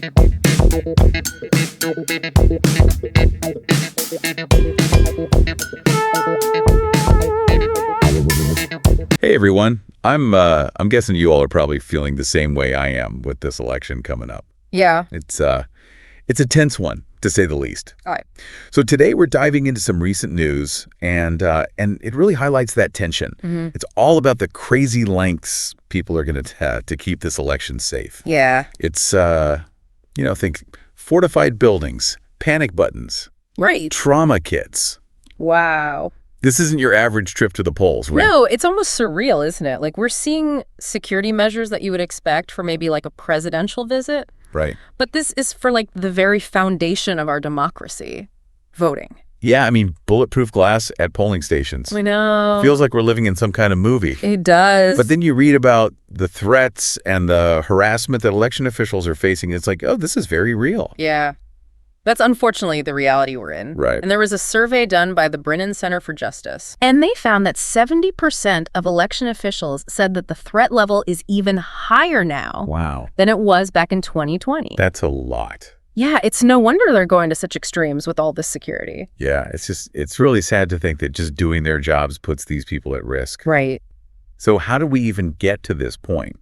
Hey everyone, I'm guessing you all are probably feeling the same way I am with this election coming up. Yeah. It's a tense one, to say the least. All right. So today we're diving into some recent news, and it really highlights that tension. It's all about the crazy lengths people are going to keep this election safe. Yeah. It's think fortified buildings, panic buttons, Right. trauma kits. Wow. This isn't your average trip to the polls, right? No, it's almost surreal, isn't it? Like, we're seeing security measures that you would expect for maybe like a presidential visit. Right. But this is for like the very foundation of our democracy, voting. Yeah, I mean, bulletproof glass at polling stations. I know. Feels like we're living in some kind of movie. It does. But then you read about the threats and the harassment that election officials are facing. It's like, oh, this is very real. Yeah. That's unfortunately the reality we're in. Right. And there was a survey done by the Brennan Center for Justice. And they found that 70% of election officials said that the threat level is even higher now Wow. than it was back in 2020. That's a lot. Yeah, it's no wonder they're going to such extremes with all this security. Yeah, it's really sad to think that just doing their jobs puts these people at risk. Right. So how do we even get to this point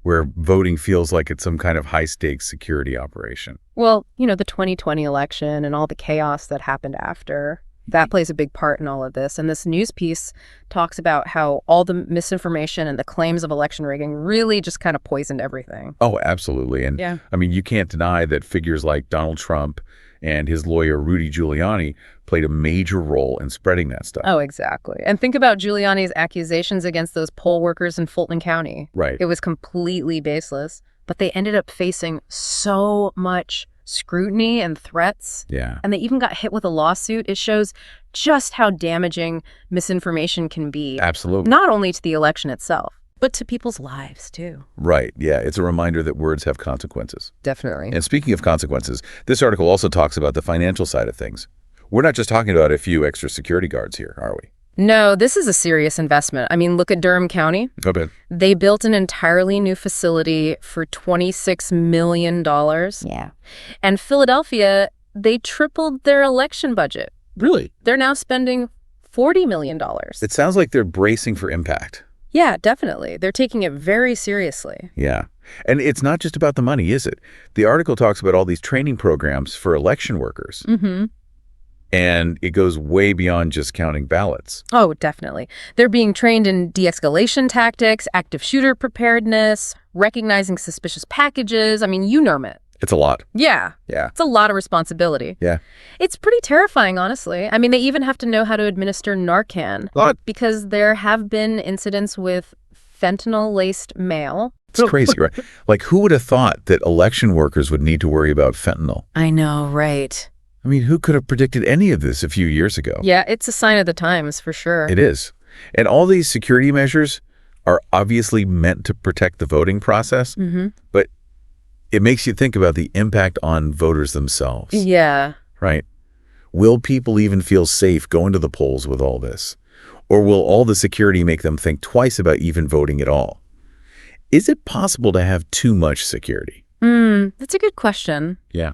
where voting feels like it's some kind of high-stakes security operation? Well, the 2020 election and all the chaos that happened after, that plays a big part in all of this. And this news piece talks about how all the misinformation and the claims of election rigging really just kind of poisoned everything. Oh, absolutely. And Yeah. I mean, you can't deny that figures like Donald Trump and his lawyer Rudy Giuliani played a major role in spreading that stuff. Oh, exactly. And think about Giuliani's accusations against those poll workers in Fulton County. Right. It was completely baseless, but they ended up facing so much scrutiny and threats. Yeah. And they even got hit with a lawsuit. It shows just how damaging misinformation can be. Absolutely. Not only to the election itself, but to people's lives, too. Right. Yeah. It's a reminder that words have consequences. Definitely. And speaking of consequences, this article also talks about the financial side of things. We're not just talking about a few extra security guards here, are we? No, this is a serious investment. I mean, look at Durham County. I bet. They built an entirely new facility for $26 million. Yeah. And Philadelphia, they tripled their election budget. Really? They're now spending $40 million. It sounds like they're bracing for impact. Yeah, definitely. They're taking it very seriously. Yeah. And it's not just about the money, is it? The article talks about all these training programs for election workers. Mm-hmm. And it goes way beyond just counting ballots. Oh, definitely. They're being trained in de-escalation tactics, active shooter preparedness, recognizing suspicious packages. I mean, you name it. It's a lot. Yeah. Yeah. It's a lot of responsibility. Yeah. It's pretty terrifying, honestly. I mean, they even have to know how to administer Narcan. What? Because there have been incidents with fentanyl-laced mail. It's crazy, right? Like, who would have thought that election workers would need to worry about fentanyl? I know, right? I mean, who could have predicted any of this a few years ago? Yeah, it's a sign of the times, for sure. It is. And all these security measures are obviously meant to protect the voting process, but it makes you think about the impact on voters themselves. Yeah. Right? Will people even feel safe going to the polls with all this? Or will all the security make them think twice about even voting at all? Is it possible to have too much security? That's a good question. Yeah.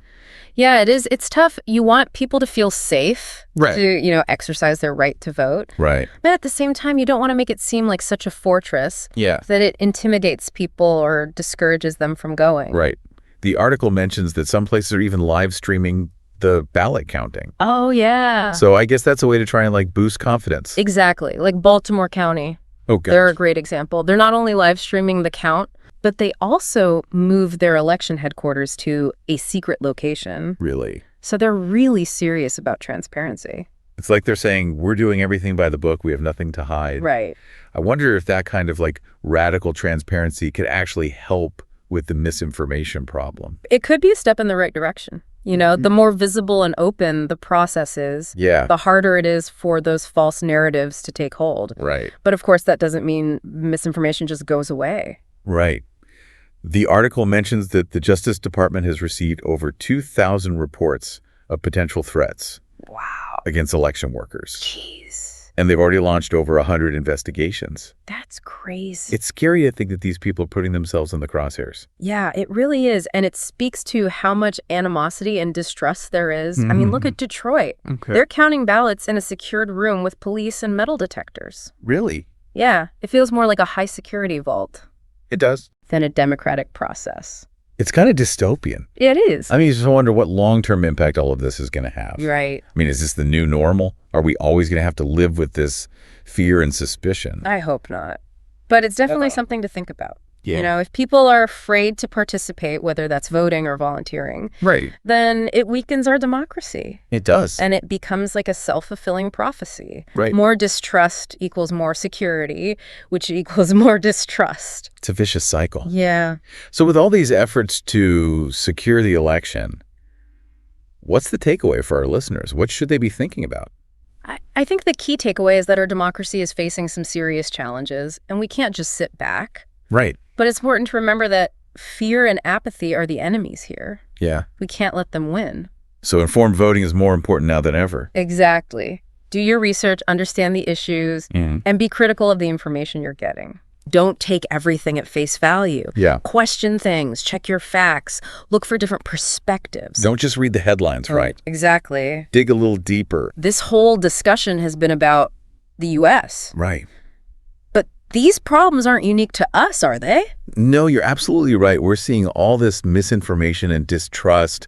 Yeah, it is. It's tough. You want people to feel safe Right. to, exercise their right to vote. Right. But at the same time, you don't want to make it seem like such a fortress Yeah. that it intimidates people or discourages them from going. Right. The article mentions that some places are even live streaming the ballot counting. Oh, yeah. So I guess that's a way to try and boost confidence. Exactly. Like Baltimore County. Oh, gosh. They're a great example. They're not only live streaming the count, but they also moved their election headquarters to a secret location. Really? So they're really serious about transparency. It's like they're saying, we're doing everything by the book. We have nothing to hide. Right. I wonder if that kind of radical transparency could actually help with the misinformation problem. It could be a step in the right direction. The more visible and open the process is, Yeah. the harder it is for those false narratives to take hold. Right. But of course, that doesn't mean misinformation just goes away. Right. The article mentions that the Justice Department has received over 2,000 reports of potential threats Wow. against election workers. Jeez. And they've already launched over 100 investigations. That's crazy. It's scary to think that these people are putting themselves in the crosshairs. Yeah, it really is. And it speaks to how much animosity and distrust there is. I mean, look at Detroit. Okay. They're counting ballots in a secured room with police and metal detectors. Really? Yeah, it feels more like a high security vault It does. than a democratic process. It's kind of dystopian. It is. I mean, you just wonder what long-term impact all of this is going to have. Right. I mean, is this the new normal? Are we always going to have to live with this fear and suspicion? I hope not. But it's definitely something to think about. Yeah. You know, if people are afraid to participate, whether that's voting or volunteering, Right. then it weakens our democracy. It does. And it becomes like a self-fulfilling prophecy. Right. More distrust equals more security, which equals more distrust. It's a vicious cycle. Yeah. So with all these efforts to secure the election, what's the takeaway for our listeners? What should they be thinking about? I think the key takeaway is that our democracy is facing some serious challenges, and we can't just sit back. Right. But it's important to remember that fear and apathy are the enemies here. Yeah. We can't let them win. So informed voting is more important now than ever. Exactly. Do your research, understand the issues, and be critical of the information you're getting. Don't take everything at face value. Yeah. Question things, check your facts, look for different perspectives. Don't just read the headlines, right? Exactly. Dig a little deeper. This whole discussion has been about the U.S. Right. But these problems aren't unique to us, are they? No, you're absolutely right. We're seeing all this misinformation and distrust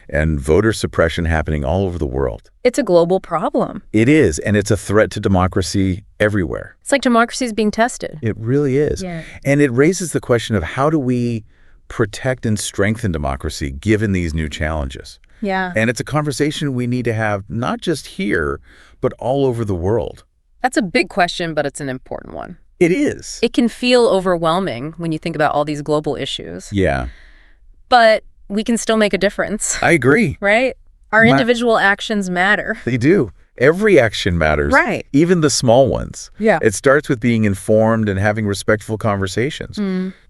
and voter suppression happening all over the world. It's a global problem. It is, and it's a threat to democracy everywhere. It's like democracy is being tested. It really is. Yeah. And it raises the question of how do we protect and strengthen democracy given these new challenges? Yeah. And it's a conversation we need to have not just here, but all over the world. That's a big question, but it's an important one. It is. It can feel overwhelming when you think about all these global issues. Yeah, But we can still make a difference, I agree. right? Our individual actions matter. They do. Every action matters. Right. Even the small ones. Yeah. It starts with being informed and having respectful conversations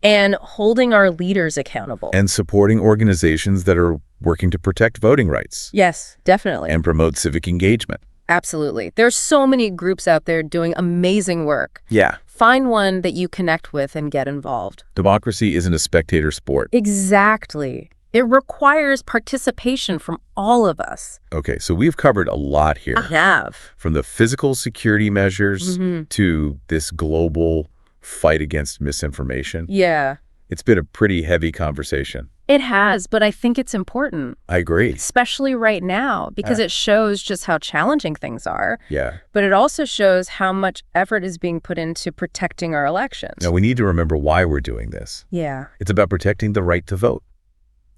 And holding our leaders accountable. and supporting organizations that are working to protect voting rights Yes, definitely. and promote civic engagement. Absolutely. There's so many groups out there doing amazing work. Yeah. Find one that you connect with and get involved. Democracy isn't a spectator sport. Exactly. It requires participation from all of us. Okay, so we've covered a lot here. Have. From the physical security measures to this global fight against misinformation. Yeah. It's been a pretty heavy conversation. It has, but I think it's important, I agree. especially right now, because it shows just how challenging things are. Yeah. But it also shows how much effort is being put into protecting our elections. Now, we need to remember why we're doing this. Yeah. It's about protecting the right to vote,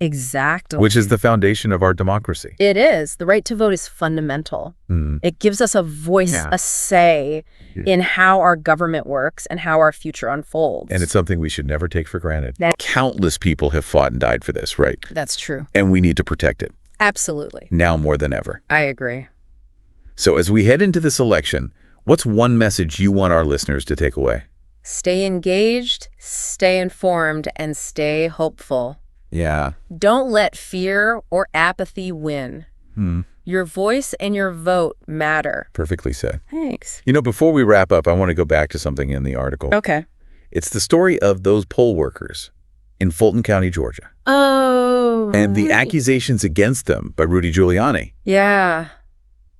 Exactly. which is the foundation of our democracy. It is. The right to vote is fundamental. It gives us a voice, a say in how our government works and how our future unfolds. And it's something we should never take for granted. Countless people have fought and died for this, right? That's true. And we need to protect it, Absolutely. now more than ever. I agree. So as we head into this election, what's one message you want our listeners to take away? Stay engaged, stay informed, and stay hopeful. Yeah. Don't let fear or apathy win. Your voice and your vote matter. Perfectly said. Thanks. You know, before we wrap up, I want to go back to something in the article. Okay. It's the story of those poll workers in Fulton County, Georgia, Oh. and the accusations against them by Rudy Giuliani. Yeah.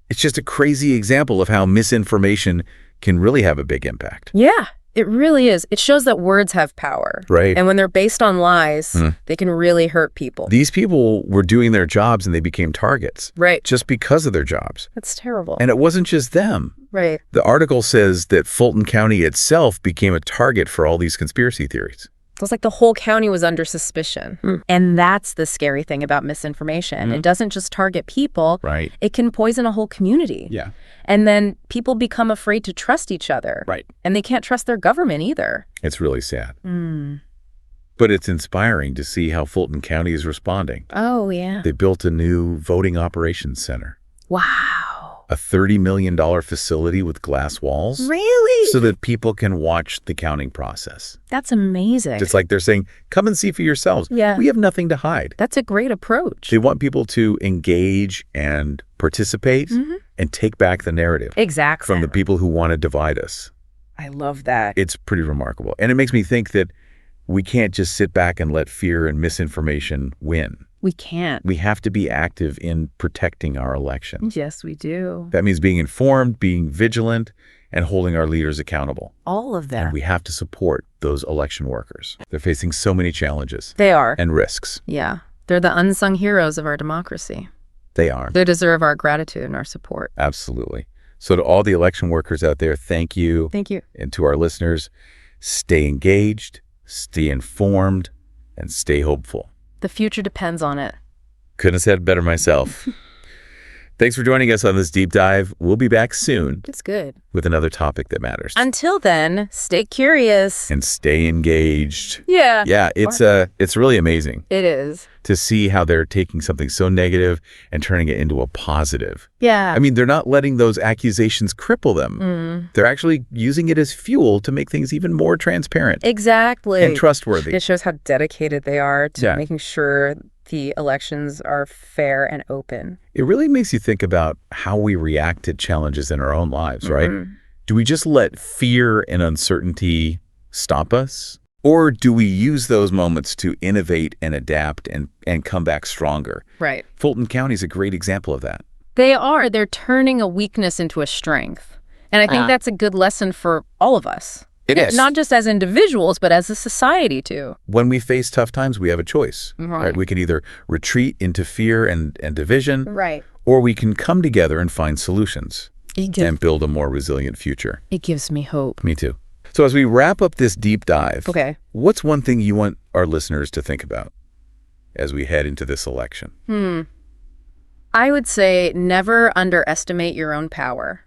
It's just a crazy example of how misinformation can really have a big impact. Yeah, it really is. It shows that words have power. Right. And when they're based on lies, they can really hurt people. These people were doing their jobs and they became targets Right. just because of their jobs. That's terrible. And it wasn't just them. Right. The article says that Fulton County itself became a target for all these conspiracy theories. It was like the whole county was under suspicion. And that's the scary thing about misinformation. It doesn't just target people. Right. It can poison a whole community. Yeah. And then people become afraid to trust each other. Right. And they can't trust their government either. It's really sad. But it's inspiring to see how Fulton County is responding. Oh, yeah. They built a new voting operations center, Wow. a $30 million facility with glass walls. Really? So that people can watch the counting process. That's amazing. It's like they're saying, come and see for yourselves. Yeah. We have nothing to hide. That's a great approach. They want people to engage and participate and take back the narrative Exactly. from the people who want to divide us. I love that. It's pretty remarkable. And it makes me think that we can't just sit back and let fear and misinformation win. We can't. We have to be active in protecting our elections. Yes, we do. That means being informed, being vigilant, and holding our leaders accountable. All of that. And we have to support those election workers. They're facing so many challenges They are. and risks. Yeah. They're the unsung heroes of our democracy. They are. They deserve our gratitude and our support. Absolutely. So to all the election workers out there, thank you. Thank you. And to our listeners, stay engaged, stay informed, and stay hopeful. The future depends on it. Couldn't have said it better myself. Thanks for joining us on this deep dive. We'll be back soon It's good. with another topic that matters. Until then, stay curious. And stay engaged. Yeah. Yeah, it's really amazing It is. to see how they're taking something so negative and turning it into a positive. Yeah. I mean, they're not letting those accusations cripple them. They're actually using it as fuel to make things even more transparent Exactly. and trustworthy. It shows how dedicated they are to Yeah. making sure the elections are fair and open. It really makes you think about how we react to challenges in our own lives, right? Do we just let fear and uncertainty stop us? Or do we use those moments to innovate and adapt and come back stronger? Right. Fulton County is a great example of that. They are. They're turning a weakness into a strength. And I think that's a good lesson for all of us. It is. Not just as individuals, but as a society, too. When we face tough times, we have a choice. Right? We can either retreat into fear and division, Right. or we can come together and find solutions It and build a more resilient future. gives me hope. Me too. So as we wrap up this deep dive, Okay. what's one thing you want our listeners to think about as we head into this election? I would say never underestimate your own power.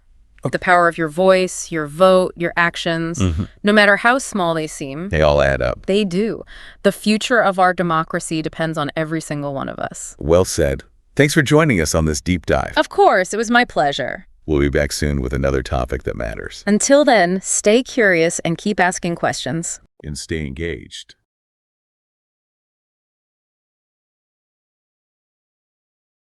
The power of your voice, your vote, your actions, no matter how small they seem. They all add up. They do. The future of our democracy depends on every single one of us. Well said. Thanks for joining us on this deep dive. Of course, it was my pleasure. We'll be back soon with another topic that matters. Until then, stay curious and keep asking questions. And stay engaged.